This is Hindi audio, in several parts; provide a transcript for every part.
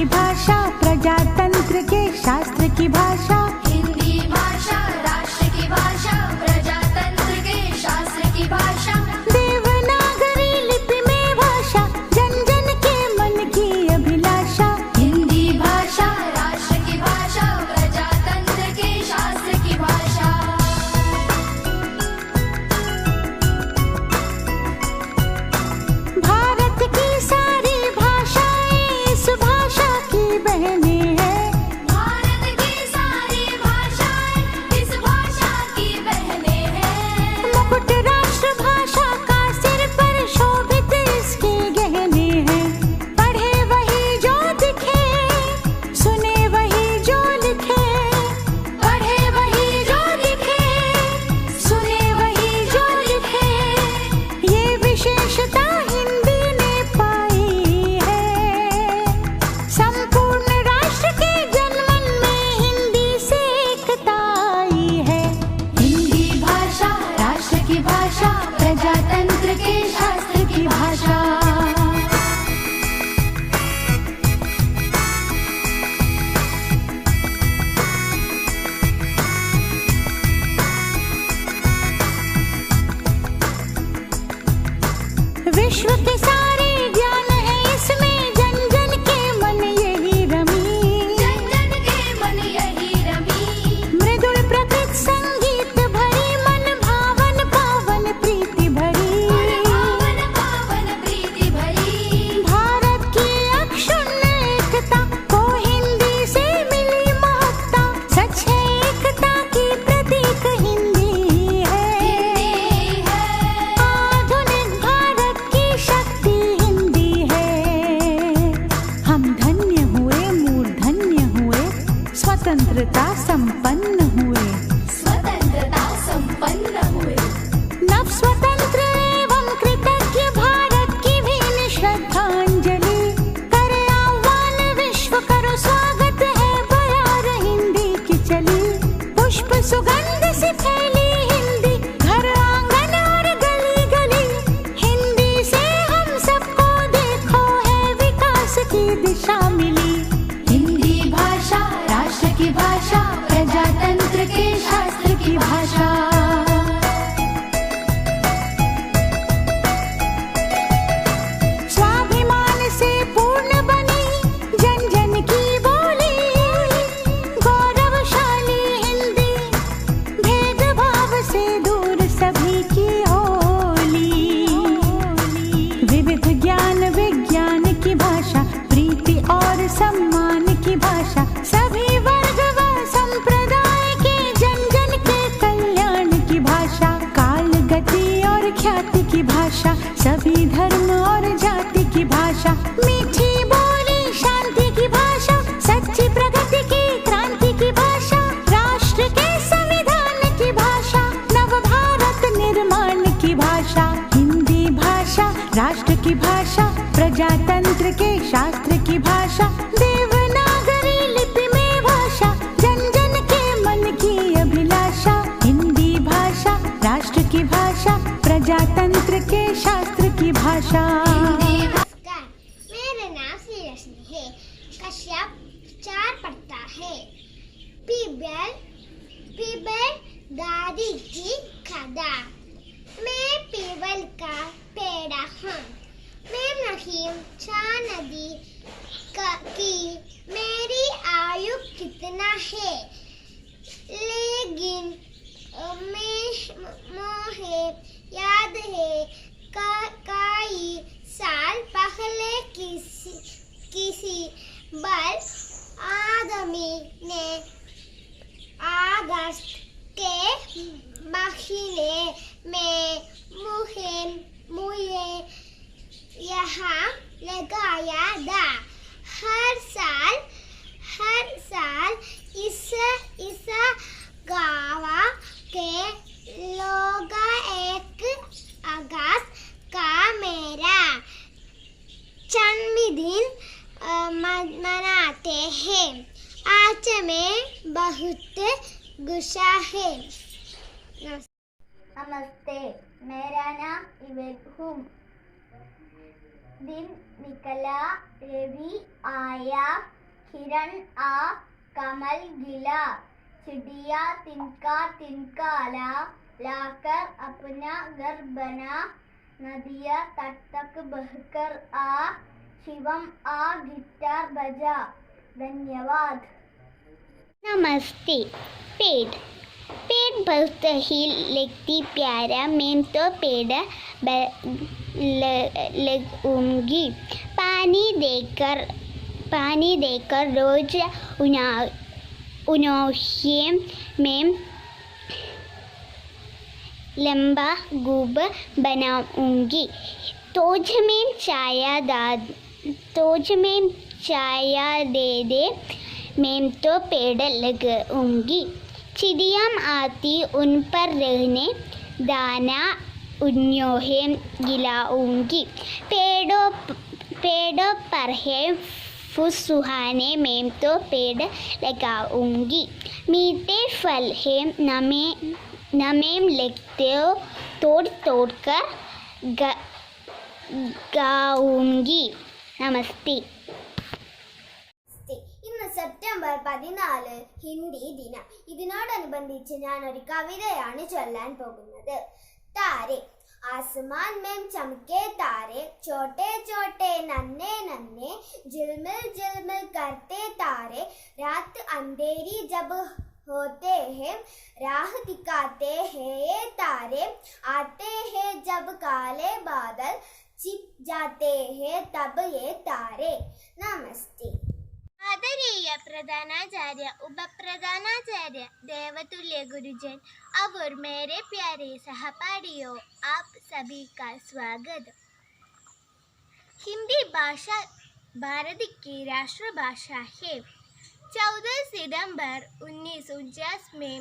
की भाषा, प्रजातंत्र के शास्त्र की भाषा। हिंदी भाषा राष्ट्र की भाषा, प्रजातंत्र के शास्त्र की भाषा। देवनागरी लिपि में भाषा, जन जन के मन की अभिलाषा। हिंदी भाषा राष्ट्र की भाषा, प्रजातंत्र के शास्त्र की भाषा। भारत की सारी भाषाएं इस भाषा की बहनें हैं। भारत की सारी भाषाएं इस भाषा की बहनें हैं। मुकुट राष्ट्र भाषा का सिर पर शोभित इसके गहने हैं। पढ़े वही जो दिखे, सुने वही जो लिखे। पढ़े वही जो दिखे, सुने वही जो लिखे। ये विशेषता हिंदी ने पाई है। संपूर्ण राष्ट्र के जनमन में हिंदी से एकता आई है। हिंदी भाषा राष्ट्र की भाषा, प्रजातंत्र के शास्त्र की भाषा। विश्व के सारे ज्ञान है इसमें, जन जन के मन यही रमी। जन जन के मन यही रमी। मृदुल प्रकृत संगीत भरी, मन भावन पावन प्रीति भरी। पावन पावन प्रीति भरी। भारत की अक्षुण्ण एकता को हिंदी से मिली महत्ता। सच है एकता की प्रतीक हिंदी है। हिंदी है। आधुनिक भारत की शक्ति हिंदी है। हम धन्य हुए, मूर्धन्य हुए, स्वतंत्रता संपन्न हुए। स्वतंत्रता संपन्न हुए। नव स्वतंत्र एवं कृतज्ञ भारत की भी श्रद्धांजलि। करे आह्वान विश्व करो स्वागत है, बयार हिंदी की चली। पुष्प सुगंध से फैली हिंदी, घर आंगन और गली गली। हिंदी से हम सबको देखो है विकास की दिशा मिली। हिंदी भाषा राष्ट्र की भाषा, प्रजातंत्र के शास्त्र की भाषा। स्वाभिमान से पूर्ण बनी जन जन की बोली। गौरवशाली हिंदी, भेदभाव से दूर सभी की होली। विविध ज्ञान विज्ञान की भाषा, प्रीति और सम्मान की भाषा। सभी वर्ग व संप्रदाय के जन जन के कल्याण की भाषा। काल गति और ख्याति की भाषा, सभी धर्म और जाति की भाषा। मीठी बोली शांति की भाषा, सच्ची प्रगति की क्रांति की भाषा। राष्ट्र के संविधान की भाषा, नव भारत निर्माण की भाषा। हिंदी भाषा राष्ट्र की भाषा, प्रजातंत्र के शास्त्र की भाषा। देवनागरी लिपि में भाषा, जन जन के मन की अभिलाषा। हिंदी भाषा राष्ट्र की भाषा, प्रजातंत्र के शास्त्र की भाषा। नमस्कार, मेरा नाम श्री रश्मि है। कश्यप 4 पढ़ता है। पीबल दादी की खदा। मैं पीबल का पेड़ा हूँ। मैं नहीं नदी की मेरी आयु कितना है, लेकिन मुझे याद है कई साल पहले किसी बल आदमी ने अगस्त के महीने में मुझे यहाँ लगाया था। हर साल इस गाँव के लोग 1 अगस्त का मेरा जन्मदिन मनाते हैं। आज मैं बहुत गुस्सा है। नमस्ते, मेरा नाम इवेद हूँ। दिन निकला, रवि आया, किरण आ, कमल गिला, चिड़िया तिनका तिनका लाकर अपना घर बना, नदिया तट तक बहकर आ, शिवम आ गिटार बजा। धन्यवाद। नमस्ते। पेड़ पेड़ बहुत ही लगती प्यारा, मैं तो पेड़ लगूंगी। पानी देकर रोज उन्हें मैं लंबा गुब बनाऊंगी। तोज में छाया दे, मैं तो पेड़ लगाऊंगी। चिड़िया आती उन पर रहने, दाना उन्हें गिलाऊंगी। पेड़ों पर है सुहाने, मैं तो पेड़ लगाऊंगी। मीठे फल है नमे लगते, तोड़ कर गाऊंगी। नमस्ते। ഇന്ന് സെപ്റ്റംബർ 14 ഹിന്ദി ദിനം. ഇതിനോടനുബന്ധിച്ച് ഞാൻ ഒരു കവിതയാണ് ചൊല്ലാൻ പോകുന്നത്. താരെ. आसमान में चमके तारे, छोटे छोटे नन्हे नन्हे, झिलमिल झिलमिल करते तारे, रात अंधेरी जब होते हैं, राह दिखाते हैं ये तारे, आते हैं जब काले बादल, छिप जाते हैं तब ये तारे। नमस्ते। आदरणीय प्रधानाचार्य, उपप्रधानाचार्य, देवतुल्य गुरुजन और मेरे प्यारे सहपाठियों, आप सभी का स्वागत। हिंदी भाषा भारत की राष्ट्रभाषा है। 14 सितंबर 1949 में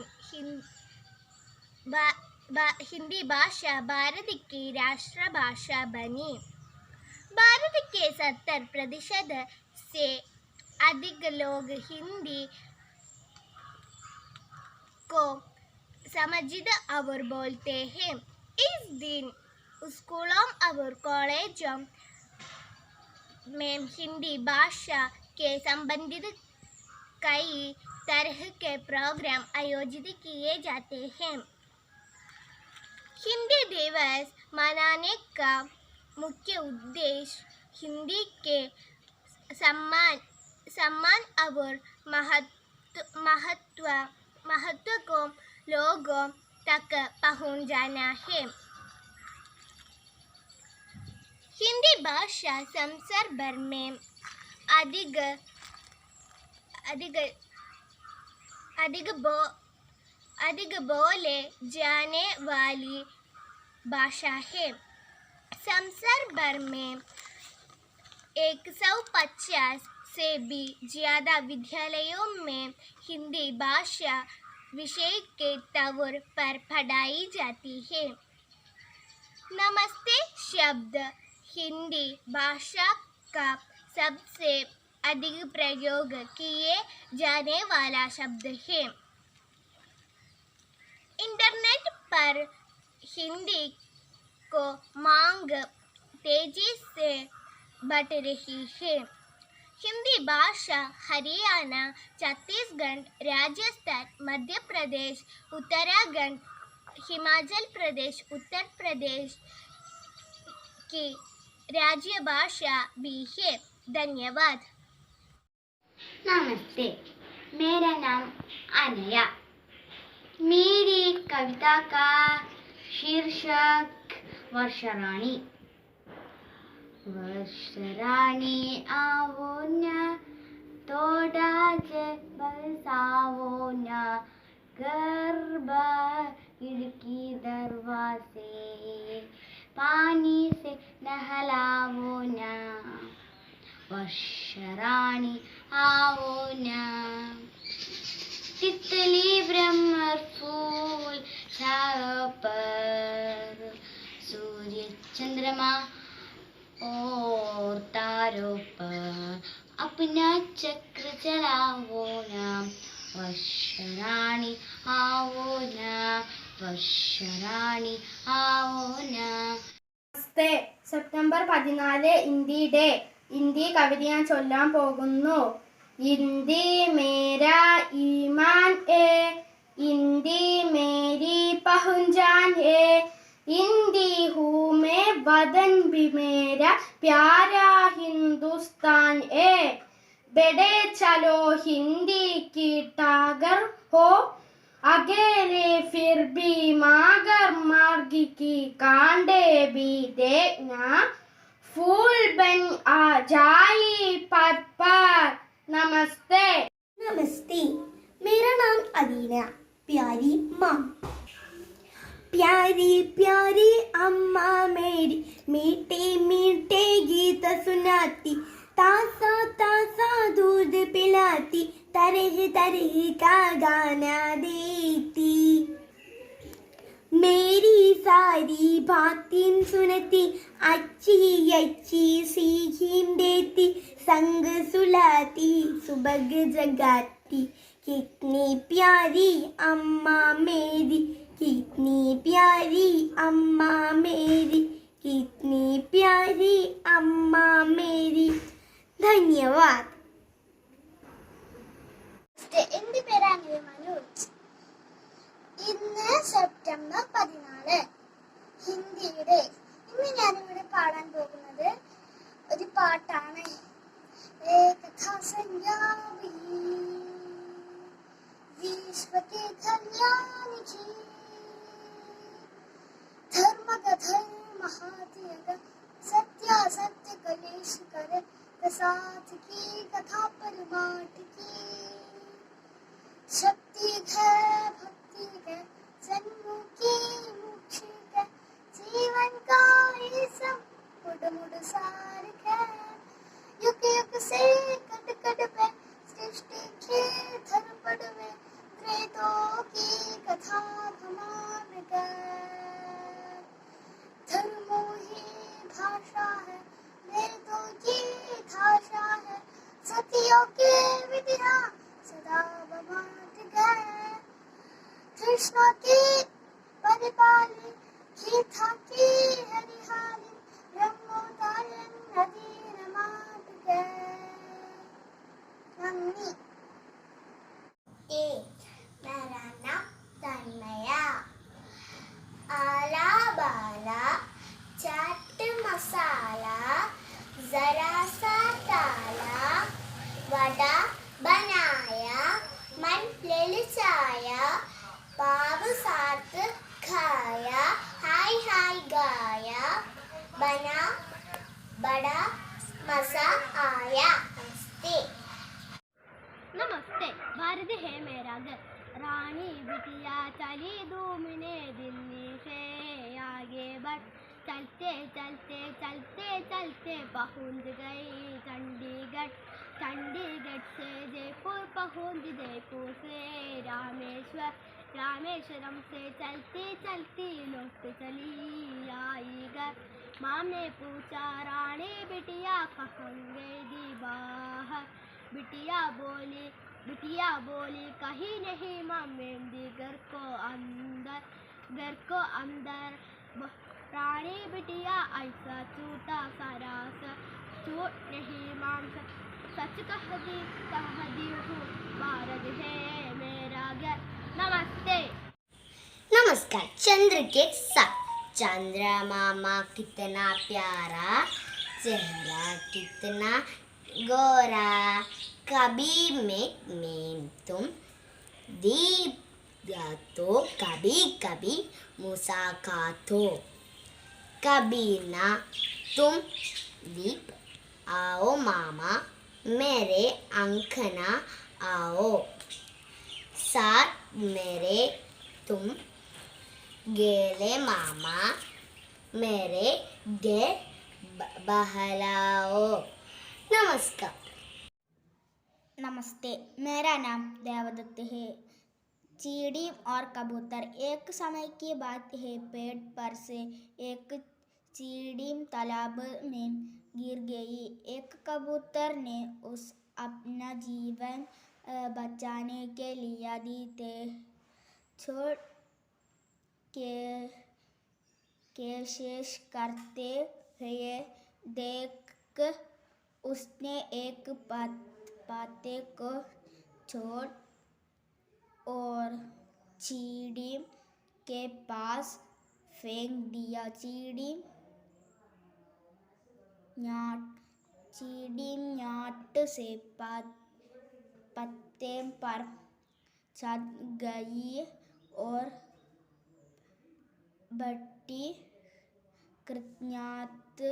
हिंदी भाषा भारत की राष्ट्रभाषा बनी। भारत के 70% से अधिक लोग हिंदी को समझते और बोलते हैं। इस दिन स्कूलों और कॉलेजों में हिंदी भाषा के संबंधित कई तरह के प्रोग्राम आयोजित किए जाते हैं। हिंदी दिवस मनाने का मुख्य उद्देश्य हिंदी के सम्मान और महत्व को लोगों तक पहुंचाना है। हिंदी भाषा संसार भर में अधिक बोले जाने वाली भाषा है। संसार भर में 150 से भी ज़्यादा विद्यालयों में हिंदी भाषा विषय के तौर पर पढ़ाई जाती है। नमस्ते शब्द हिंदी भाषा का सबसे अधिक प्रयोग किए जाने वाला शब्द है। इंटरनेट पर हिंदी को मांग तेजी से बढ़ रही है। हिंदी भाषा हरियाणा, छत्तीसगढ़, राजस्थान, मध्य प्रदेश, उत्तराखंड, हिमाचल प्रदेश, उत्तर प्रदेश की राज्य भाषा भी है। धन्यवाद। नमस्ते, मेरा नाम अनया। मेरी कविता का शीर्षक वर्षराणी। वर्षराणी आवो न, थोड़ा जे बरसावो न, गर्भ खिड़की दरवाजे, पानी से नहलावो न, वर्षराणी आवो न। तितली भ्रमर फूल छाओ पर, सूर्य चंद्रमा और तारों पर अपना चक्र चलाओ ना, वर्षराणी आओ ना, वर्षराणी आओ ना। नमस्ते, സെപ്റ്റംബർ 14 ഹിന്ദി ഡേ. ഹിന്ദി കവിത ഞാൻ ചൊല്ലാൻ പോകുന്നു. ഹിന്ദി മേരാ ഈമാൻ ഹേ, ഹിന്ദി മേരി പഹചാൻ ഹേ, हिंदी हूँ मैं वतन भी मेरा प्यारा हिंदुस्तान है. बेटे चलो हिंदी की टागर हो, अकेले फिर भी मागर मार्ग की कांडे भी देखना, फूल बन आ जाई पर पर. नमस्ते. नमस्ते, मेरा नाम अदीना. प्यारी माँ. प्यारी प्यारी अम्मा मेरी मीठे मीठे गीत सुनाती, तासा तासा दूध पिलाती, तरह तरह का गाना देती, मेरी सारी बातें सुनती, अच्छी अच्छी सीखें देती, संग सुलाती, सुबह जगाती. कितनी प्यारी अम्मा मेरी, कितनी प्यारी अम्मा मेरी, कितनी प्यारी अम्मा मेरी. धन्यवाद. എൻ്റെ പേരാണ് മനോജ്. ഇന്ന് സെപ്റ്റംബർ 14 ഹിന്ദിയുടെ. ഇന്ന് ഞാനിവിടെ പാടാൻ പോകുന്നത് ഒരു പാട്ടാണ്. विश्व के कल्याण की, धर्म का धर्म हाथ सत्य सत्य कलेश करे, प्रसाद की कथा परमाठ की, शक्ति है भक्ति है जन्मों की मुक्ति है, जीवन का ये सब मुड़ मुड़ सार है, युग युग से कट कट पे सृष्टि के धर्मपट में वेदों की कथा भमान कर. धर्मों ही भाषा है, वेदों की भाषा है, सतियों के विद्या सदा बमाट गए. कृष्ण की परिपाली गीता की हरिहाली, ब्रह्मोदयन नदी माट गए. नंदी. मेरा नाम तन्मया. आला बाला चाट मसाला, जरा सा ताला, वड़ा बनाया, मन ललचाया, पाव साथ खाया, हाय हाय गाया, बना बड़ा मजा आया. हंसते. नमस्ते. भारत है मेरा घर, रानी बिटिया चली घूमने दिल्ली से आगे बढ़, चलते चलते चलते चलते पहुंच गई चंडीगढ़, चंडीगढ़ से जयपुर पहुंच, जयपुर से रामेश्वर, रामेश्वरम से चलती चलती लौट चली आई घर. माँ ने पूछा रानी बिटिया कहाँ गई दी बाहर, बिटिया बोली कहीं नहीं माँ, मेहंदी घर को अंदर. रानी बिटिया ऐसा छूटा सरासर छूट नहीं माँ, सच कह दी हूँ, भारत है मेरा घर. नमस्ते. नमस्कार. चंद्र के साथ. चंद्र मामा कितना प्यारा, चेहरा कितना गोरा, कभी मैं तुम दीप तो कभी कभी मुसाकातो, कभी ना तुम दीप. आओ मामा मेरे अंकना आओ, साथ मेरे तुम गेले मामा मेरे गे बहलाओ. नमस्कार. नमस्ते. मेरा नाम देवदत्त है. चिड़ी और कबूतर. एक समय की बात है, पेड़ पर से एक चिड़ी तालाब में गिर गई. एक कबूतर ने उस अपना जीवन बचाने के लिए दी थे छोड़ के शेष करते हुए देख उसने एक पाते को छोड़ और चीड़ी के पास फेंक दिया। चीड़ी न्याट से पत्ते पर चढ़ गई और बड़ी कृतज्ञता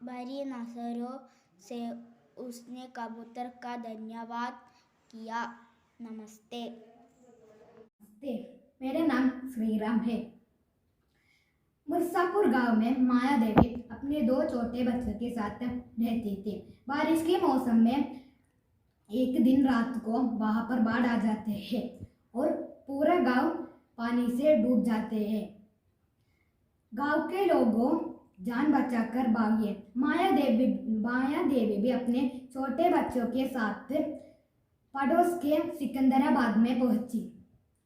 भरी नजरों से उसने कबूतर का धन्यवाद किया। नमस्ते। मेरा नाम श्रीराम है। मिर्जापुर गांव में माया देवी अपने 2 छोटे बच्चों के साथ रहती थी। बारिश के मौसम में एक दिन रात को वहां पर बाढ़ आ जाते हैं और पूरा गांव पानी से डूब जाते हैं। गांव के लोगों जान बचाकर भागे। माया देवी भी अपने छोटे बच्चों के साथ पड़ोस के सिकंदराबाद में पहुंची।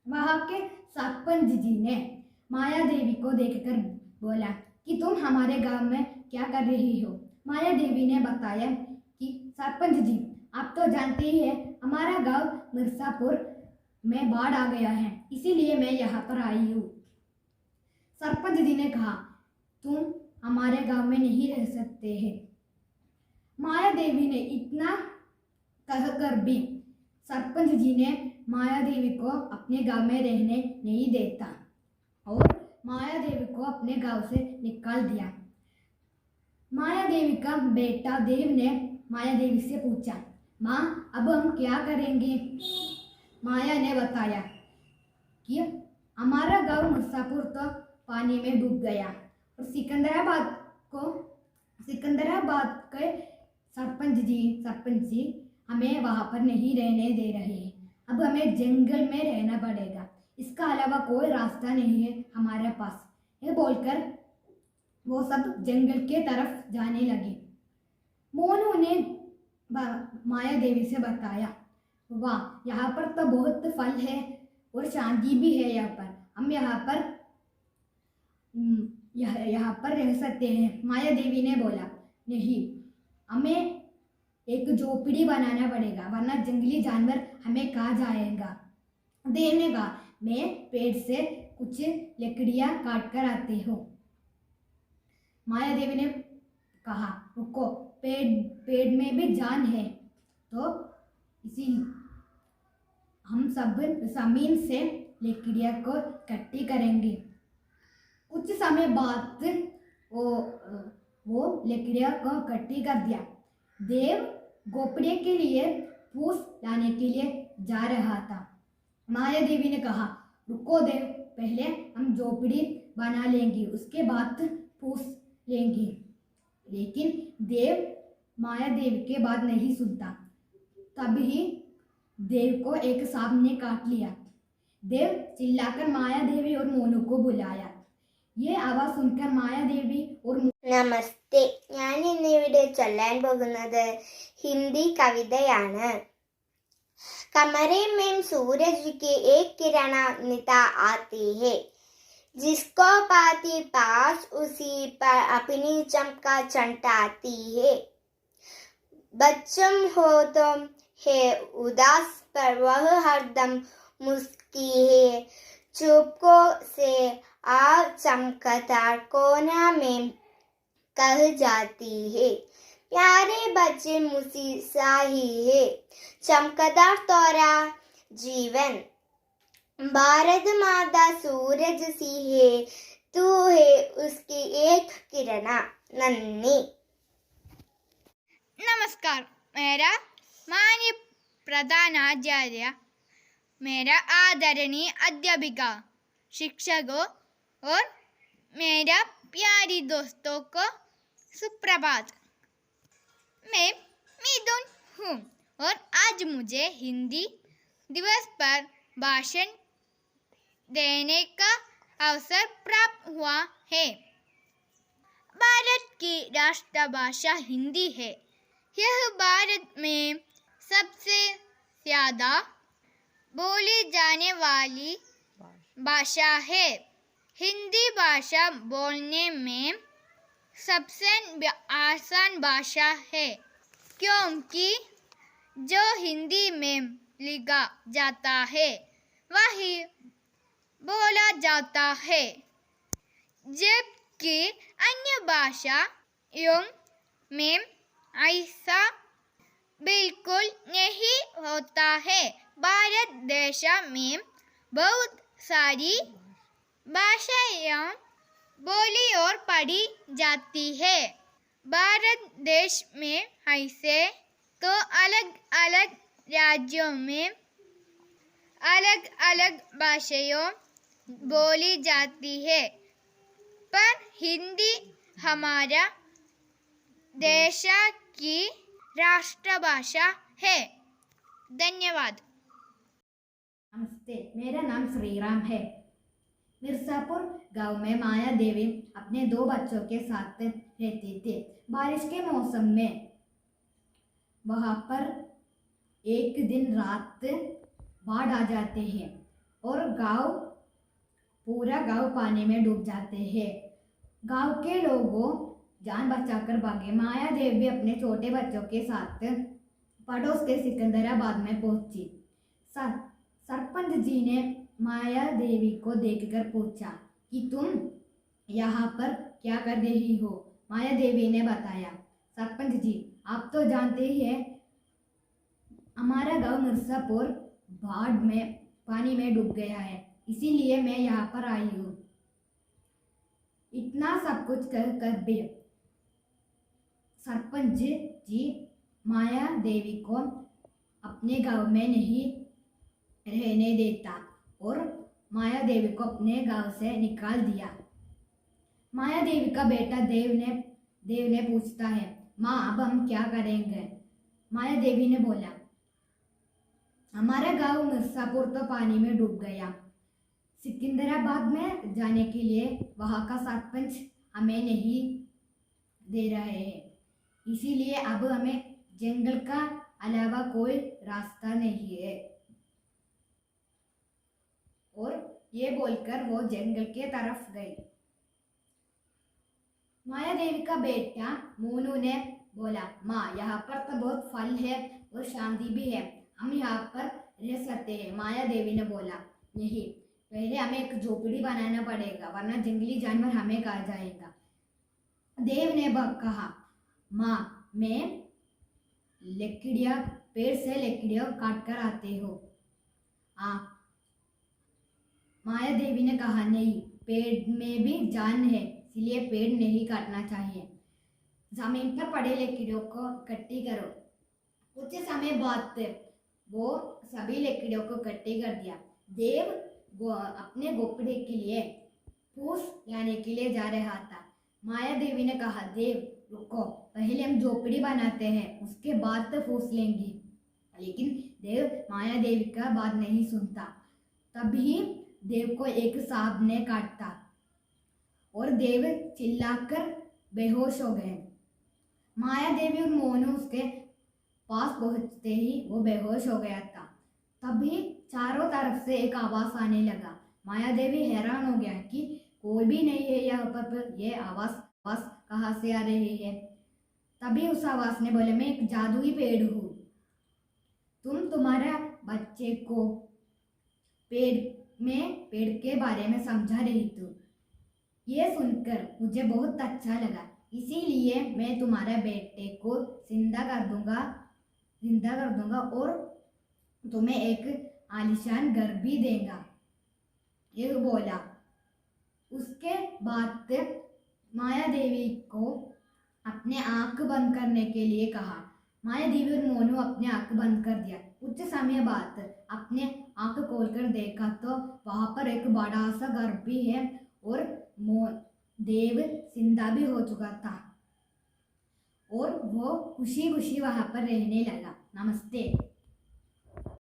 वहां के सरपंच जी ने माया देवी को देखकर बोला कि तुम हमारे गांव में क्या कर रही हो। माया देवी ने बताया कि सरपंच जी, आप तो जानते ही हैं हमारा गांव मिर्जापुर में बाढ़ आ गया है, इसीलिए मैं यहाँ पर आई हूँ। सरपंच जी ने कहा, तुम हमारे गांव में नहीं रह सकते हैं। माया देवी ने इतना कहकर भी सरपंच जी ने माया देवी को अपने गांव में रहने नहीं देता और माया देवी को अपने गांव से निकाल दिया। माया देवी का बेटा देव ने माया देवी से पूछा, माँ अब हम क्या करेंगे। माया ने बताया कि हमारा गांव मिर्जापुर तो पानी में डूब गया और सिकंदराबाद के सरपंच जी हमें वहाँ पर नहीं रहने दे रहे हैं। अब हमें जंगल में रहना पड़ेगा, इसका अलावा कोई रास्ता नहीं है हमारे पास। ये बोलकर वो सब जंगल के तरफ जाने लगे। मोनू ने माया देवी से बताया, वाह यहाँ पर तो बहुत फल है और शांति भी है। यहाँ पर हम यहाँ पर रह सकते हैं। माया देवी ने बोला, नहीं, हमें एक झोपड़ी बनाना पड़ेगा वरना जंगली जानवर हमें खा जाएगा। देने का मैं पेड़ से कुछ लकड़ियां काट कर आती हूँ। माया देवी ने कहा, रुको, पेड़ में भी जान है, तो इसी हम सब जमीन से लकड़ियां को इकट्ठी करेंगे। कुछ समय बाद वो लकड़ियां को इकट्ठी कर दिया। देव गोपड़े के लिए फूस लाने के लिए जा रहा था। माया देवी ने कहा, रुको देव, पहले हम झोपड़ी बना लेंगे, उसके बाद फूस लेंगे। लेकिन देव माया देवी के बात नहीं सुनता। तभी देव को एक सांप ने काट लिया। देव चिल्लाकर माया देवी और मोनू को बुलाया। ये आवाज सुनकर माया देवी और നമസ്തേ, ഞാൻ ഇന്നിവിടെ ചൊല്ലാൻ പോകുന്നത് ഹിന്ദി കവിതയാണ്. कमरे में सूरज की एक किरण निता आती है, जिसको पाती पास उसी पर अपनी चमका चमकाती है। बच्चों हो तो है उदास पर वह हरदम मुस्की है, चुपको से आ चमकता कोना में कह जाती है। प्यारे बच्चे मुझी सा ही है, चमकदार तोरा जीवन। भारत माता सूरज सी है, तू है उसकी एक किरण। नन्ही। नमस्कार, मेरा माननीय प्रधानाचार्य, मेरा आदरणीय अध्यापिका, शिक्षकों और मेरा प्यारी दोस्तों को सुप्रभात। मैं मिथुन हूँ और आज मुझे हिंदी दिवस पर भाषण देने का अवसर प्राप्त हुआ है। भारत की राष्ट्रभाषा हिंदी है। यह भारत में सबसे ज़्यादा बोली जाने वाली भाषा है। हिंदी भाषा बोलने में सबसे आसान भाषा है, क्योंकि जो हिंदी में लिखा जाता है वही बोला जाता है, जबकि अन्य भाषाओं में ऐसा बिल्कुल नहीं होता है। भारत देश में बहुत सारी भाषाएं बोली और पढ़ी जाती है। भारत देश में ऐसे तो अलग अलग राज्यों में अलग अलग भाषाएं बोली जाती है, पर हिंदी हमारा देश की राष्ट्रभाषा है। धन्यवाद। नमस्ते, मेरा नाम श्रीराम है। मिर्जापुर गांव में माया देवी अपने 2 बच्चों के साथ रहती थी। बारिश के मौसम में वहां पर एक दिन रात बाढ़ आ जाते हैं और पूरा गांव पानी में डूब जाते हैं। गांव के लोगों जान बचाकर भागे। माया देवी अपने छोटे बच्चों के साथ पड़ोस के सिकंदराबाद में पहुंची। सरपंच जी ने माया देवी को देखकर पूछा कि तुम यहाँ पर क्या कर रही हो? माया देवी ने बताया, सरपंच जी, आप तो जानते ही हैं हमारा गांव मिर्जापुर बाढ़ में पानी में डूब गया है, इसीलिए मैं यहाँ पर आई हूँ। इतना सब कुछ कर भी सरपंच जी माया देवी को अपने गांव में नहीं रहने देता और माया देवी को अपने गांव से निकाल दिया। माया देवी का बेटा देव ने पूछता है, माँ अब हम क्या करेंगे? माया देवी ने बोला, हमारा गांव मिर्जापुर तो पानी में डूब गया। सिकंदराबाद में जाने के लिए वहां का सरपंच हमें नहीं दे रहे हैं, इसीलिए अब हमें जंगल का अलावा कोई रास्ता नहीं है। और ये बोलकर वो जंगल के तरफ गई। माया देवी का बेटा मोनू ने बोला, माँ यहाँ पर तो बहुत फल है और शांति भी है, हम यहाँ पर रह सकते हैं। माया देवी ने बोला, नहीं, पहले हमें एक झोपड़ी बनाना पड़ेगा, वरना जंगली जानवर हमें खा जाएगा। देव ने कहा, माँ मैं पेड़ से लकड़ियाँ काट कर आते हो। माया देवी ने कहा, नहीं, पेड़ में भी जान है, इसलिए पेड़ नहीं काटना चाहिए। जमीन पर पड़े लकड़ियों को इकट्ठी करो। कुछ समय बाद वो सभी लकड़ियों को इकट्ठी कर दिया। देव अपने झोपड़ी के लिए फूस लाने के लिए जा रहा था। माया देवी ने कहा, देव रुको, पहले हम झोपड़ी बनाते हैं, उसके बाद तो फूस लेंगे। लेकिन देव माया देवी का बात नहीं सुनता। तभी देव को एक सांप ने काटा और देव चिल्लाकर बेहोश हो गए। माया देवी और मोनू उसके पास पहुंचते ही वो बेहोश हो गया था। तभी चारों तरफ से एक आवाज आने लगा। माया देवी हैरान हो गया कि कोई भी नहीं है यहाँ पर, ये आवाज कहाँ से आ रही है। तभी उस आवाज ने बोला, मैं एक जादुई पेड़ हूँ, तुम्हारे बच्चे को पेड़ के बारे में समझा रही थी। ये सुनकर मुझे बहुत अच्छा लगा, इसीलिए मैं तुम्हारे बेटे को जिंदा कर दूंगा और तुम्हें एक आलीशान घर भी देगा, ये बोला। उसके बाद माया देवी को अपने आंख बंद करने के लिए कहा। माया देवी और मोनू अपने आंख बंद कर दिया। कुछ समय बाद अपने आंख खोलकर देखा तो वहां पर एक बड़ा सा घर भी है और देव जिंदा भी हो चुका था और वो खुशी खुशी वहां पर रहने लगा। नमस्ते।